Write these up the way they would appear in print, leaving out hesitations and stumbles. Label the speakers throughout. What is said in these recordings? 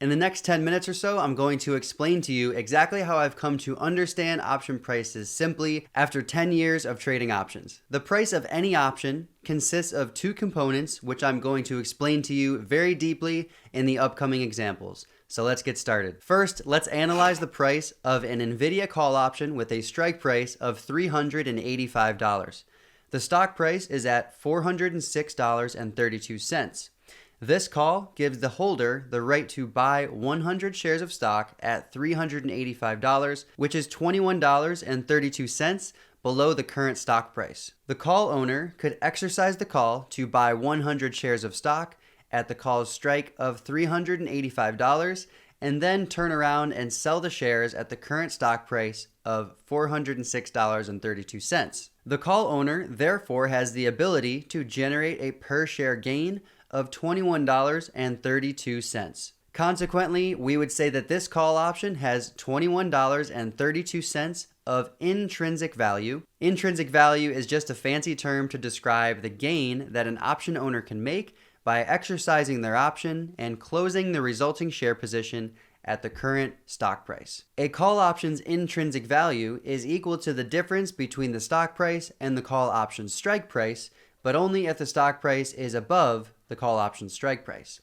Speaker 1: In the next 10 minutes or so, I'm going to explain to you exactly how I've come to understand option prices simply after 10 years of trading options. The price of any option consists of two components, which I'm going to explain to you very deeply in the upcoming examples. So let's get started. First, let's analyze the price of an NVDA call option with a strike price of $385. The stock price is at $406.32. This call gives the holder the right to buy 100 shares of stock at $385, which is $21.32 below the current stock price. The call owner could exercise the call to buy 100 shares of stock at the call's strike of $385 and then turn around and sell the shares at the current stock price of $406.32. The call owner therefore has the ability to generate a per share gain of $21.32. Consequently, we would say that this call option has $21.32 of intrinsic value. Intrinsic value is just a fancy term to describe the gain that an option owner can make by exercising their option and closing the resulting share position at the current stock price. A call option's intrinsic value is equal to the difference between the stock price and the call option's strike price, but only if the stock price is above the call option strike price.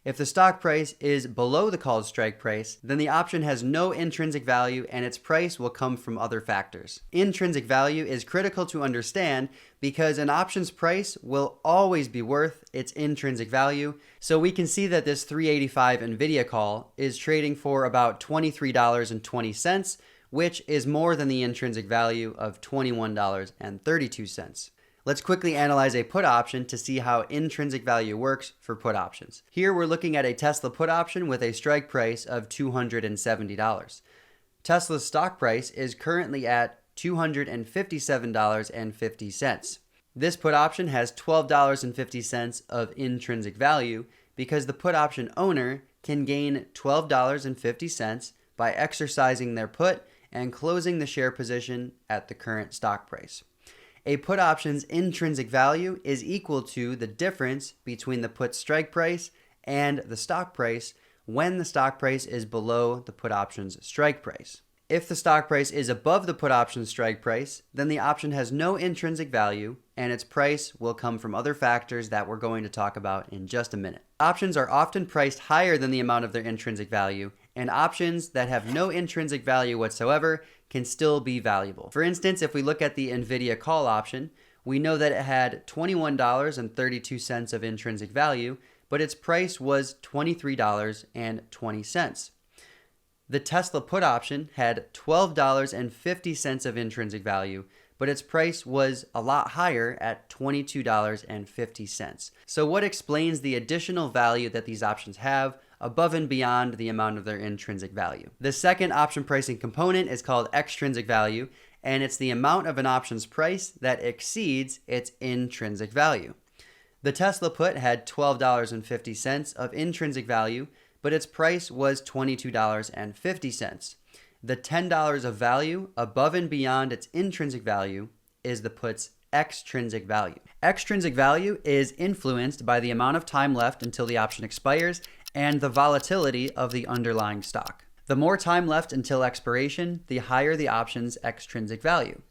Speaker 1: If the stock price is below the call's strike price, then the option has no intrinsic value and its price will come from other factors. Intrinsic value is critical to understand because an option's price will always be worth its intrinsic value. So we can see that this 385 NVIDIA call is trading for about $23.20, which is more than the intrinsic value of $21.32. Let's quickly analyze a put option to see how intrinsic value works for put options. Here we're looking at a Tesla put option with a strike price of $270. Tesla's stock price is currently at $257.50. This put option has $12.50 of intrinsic value because the put option owner can gain $12.50 by exercising their put and closing the share position at the current stock price. A put option's intrinsic value is equal to the difference between the put strike price and the stock price when the stock price is below the put option's strike price. If the stock price is above the put option's strike price, then the option has no intrinsic value and its price will come from other factors that we're going to talk about in just a minute. Options are often priced higher than the amount of their intrinsic value, and options that have no intrinsic value whatsoever can still be valuable. For instance, if we look at the NVIDIA call option, we know that it had $21.32 of intrinsic value, but its price was $23.20. The Tesla put option had $12.50 of intrinsic value, but its price was a lot higher at $22.50. So what explains the additional value that these options have above and beyond the amount of their intrinsic value? The second option pricing component is called extrinsic value, and it's the amount of an option's price that exceeds its intrinsic value. The Tesla put had $12.50 of intrinsic value, but its price was $22.50. The $10 of value above and beyond its intrinsic value is the put's extrinsic value. Extrinsic value is influenced by the amount of time left until the option expires and the volatility of the underlying stock. The more time left until expiration, the higher the option's extrinsic value.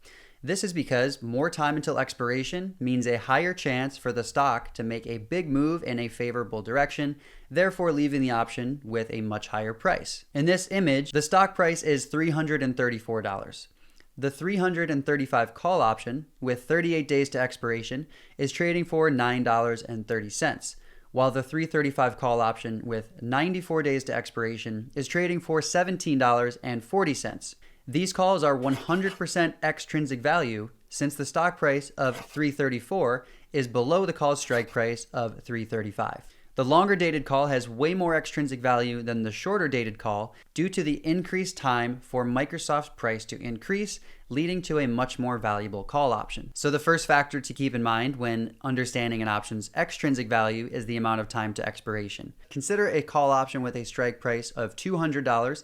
Speaker 1: This is because more time until expiration means a higher chance for the stock to make a big move in a favorable direction, therefore leaving the option with a much higher price. In this image, the stock price is $334. The 335 call option, with 38 days to expiration, is trading for $9.30, while the 335 call option with 94 days to expiration is trading for $17.40. These calls are 100% extrinsic value since the stock price of $334 is below the call's strike price of $335. The longer dated call has way more extrinsic value than the shorter dated call due to the increased time for Microsoft's price to increase, leading to a much more valuable call option. So the first factor to keep in mind when understanding an option's extrinsic value is the amount of time to expiration. Consider a call option with a strike price of $200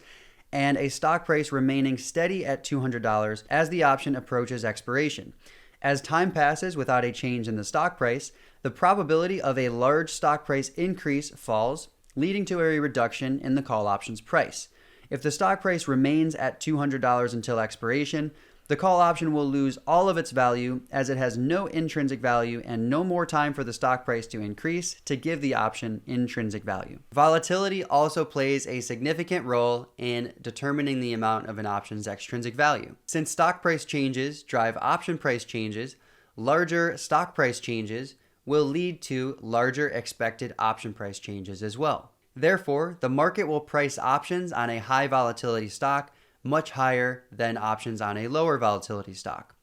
Speaker 1: and a stock price remaining steady at $200 as the option approaches expiration. As time passes without a change in the stock price, the probability of a large stock price increase falls, leading to a reduction in the call option's price. If the stock price remains at $200 until expiration, the call option will lose all of its value as it has no intrinsic value and no more time for the stock price to increase to give the option intrinsic value. Volatility also plays a significant role in determining the amount of an option's extrinsic value. Since stock price changes drive option price changes, larger stock price changes will lead to larger expected option price changes as well. Therefore, the market will price options on a high volatility stock much higher than options on a lower volatility stock.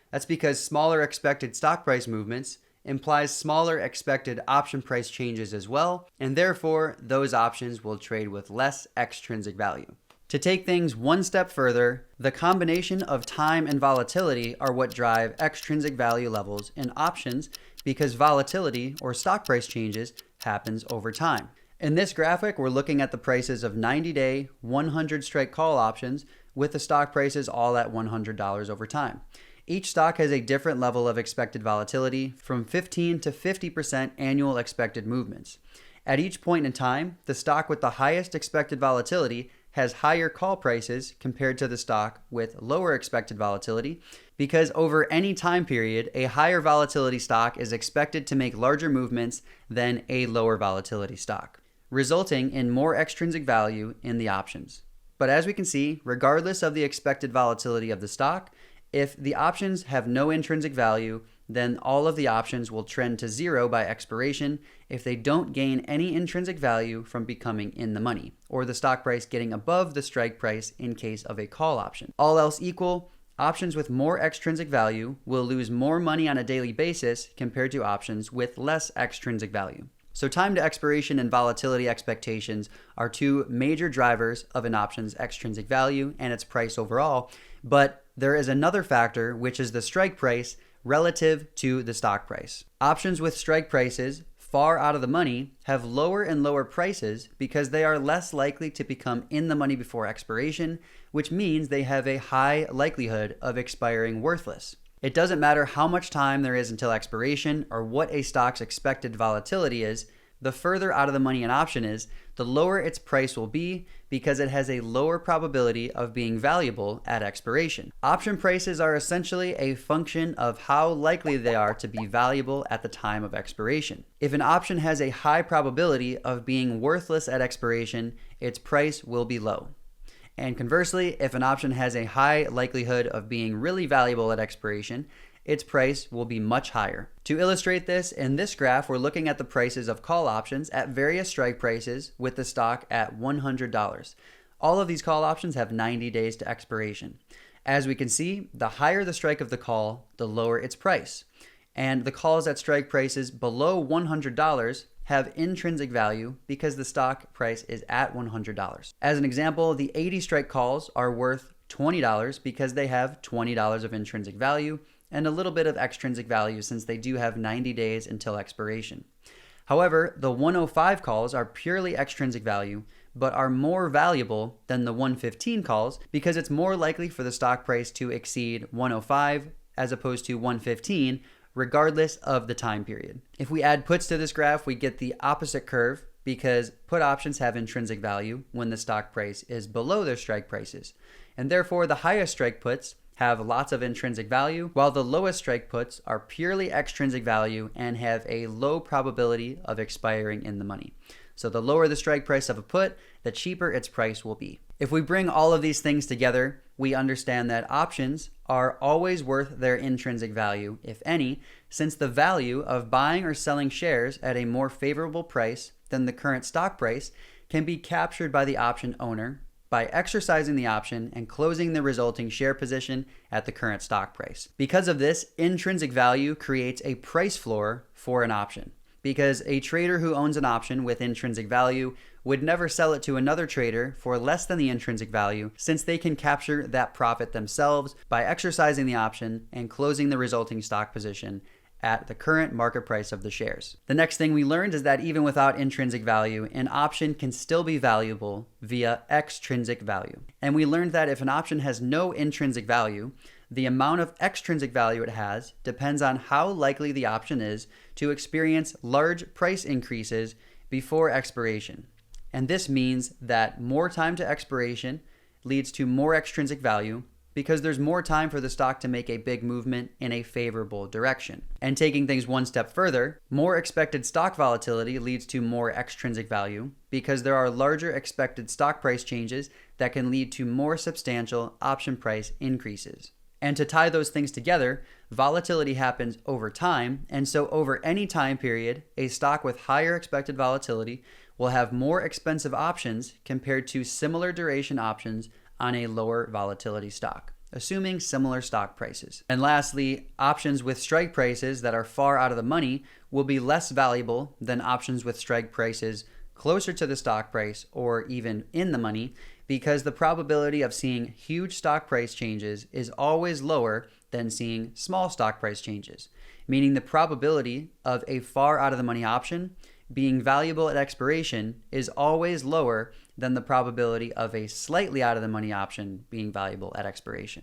Speaker 1: That's because smaller expected stock price movements implies smaller expected option price changes as well, and therefore those options will trade with less extrinsic value. To take things one step further, the combination of time and volatility are what drive extrinsic value levels in options because volatility or stock price changes happens over time. In this graphic, we're looking at the prices of 90-day, 100-strike call options with the stock prices all at $100 over time. Each stock has a different level of expected volatility, from 15 to 50% annual expected movements. At each point in time, the stock with the highest expected volatility has higher call prices compared to the stock with lower expected volatility, because over any time period, a higher volatility stock is expected to make larger movements than a lower volatility stock, resulting in more extrinsic value in the options. But as we can see, regardless of the expected volatility of the stock, if the options have no intrinsic value, then all of the options will trend to zero by expiration if they don't gain any intrinsic value from becoming in the money, or the stock price getting above the strike price in case of a call option. All else equal, options with more extrinsic value will lose more money on a daily basis compared to options with less extrinsic value. So time to expiration and volatility expectations are two major drivers of an option's extrinsic value and its price overall, but there is another factor, which is the strike price relative to the stock price. Options with strike prices far out of the money have lower and lower prices because they are less likely to become in the money before expiration, which means they have a high likelihood of expiring worthless. It doesn't matter how much time there is until expiration or what a stock's expected volatility is, the further out of the money an option is, the lower its price will be because it has a lower probability of being valuable at expiration. Option prices are essentially a function of how likely they are to be valuable at the time of expiration. If an option has a high probability of being worthless at expiration, its price will be low. And conversely, if an option has a high likelihood of being really valuable at expiration, its price will be much higher. To illustrate this, in this graph, we're looking at the prices of call options at various strike prices with the stock at $100. All of these call options have 90 days to expiration. As we can see, the higher the strike of the call, the lower its price. And the calls at strike prices below $100 have intrinsic value because the stock price is at $100. As an example, the 80 strike calls are worth $20 because they have $20 of intrinsic value and a little bit of extrinsic value since they do have 90 days until expiration. However, the 105 calls are purely extrinsic value, but are more valuable than the 115 calls because it's more likely for the stock price to exceed 105 as opposed to 115, regardless of the time period. If we add puts to this graph, we get the opposite curve because put options have intrinsic value when the stock price is below their strike prices. And therefore, the highest strike puts have lots of intrinsic value, while the lowest strike puts are purely extrinsic value and have a low probability of expiring in the money. So the lower the strike price of a put, the cheaper its price will be. If we bring all of these things together, we understand that options are always worth their intrinsic value, if any, since the value of buying or selling shares at a more favorable price than the current stock price can be captured by the option owner by exercising the option and closing the resulting share position at the current stock price. Because of this, intrinsic value creates a price floor for an option, because a trader who owns an option with intrinsic value would never sell it to another trader for less than the intrinsic value, since they can capture that profit themselves by exercising the option and closing the resulting stock position at the current market price of the shares. The next thing we learned is that even without intrinsic value, an option can still be valuable via extrinsic value. And we learned that if an option has no intrinsic value, the amount of extrinsic value it has depends on how likely the option is to experience large price increases before expiration. And this means that more time to expiration leads to more extrinsic value because there's more time for the stock to make a big movement in a favorable direction. And taking things one step further, more expected stock volatility leads to more extrinsic value because there are larger expected stock price changes that can lead to more substantial option price increases. And to tie those things together, volatility happens over time, and so over any time period, a stock with higher expected volatility will have more expensive options compared to similar duration options on a lower volatility stock, assuming similar stock prices. And lastly, options with strike prices that are far out of the money will be less valuable than options with strike prices closer to the stock price or even in the money, because the probability of seeing huge stock price changes is always lower than seeing small stock price changes, meaning the probability of a far out of the money option being valuable at expiration is always lower than the probability of a slightly out of the money option being valuable at expiration.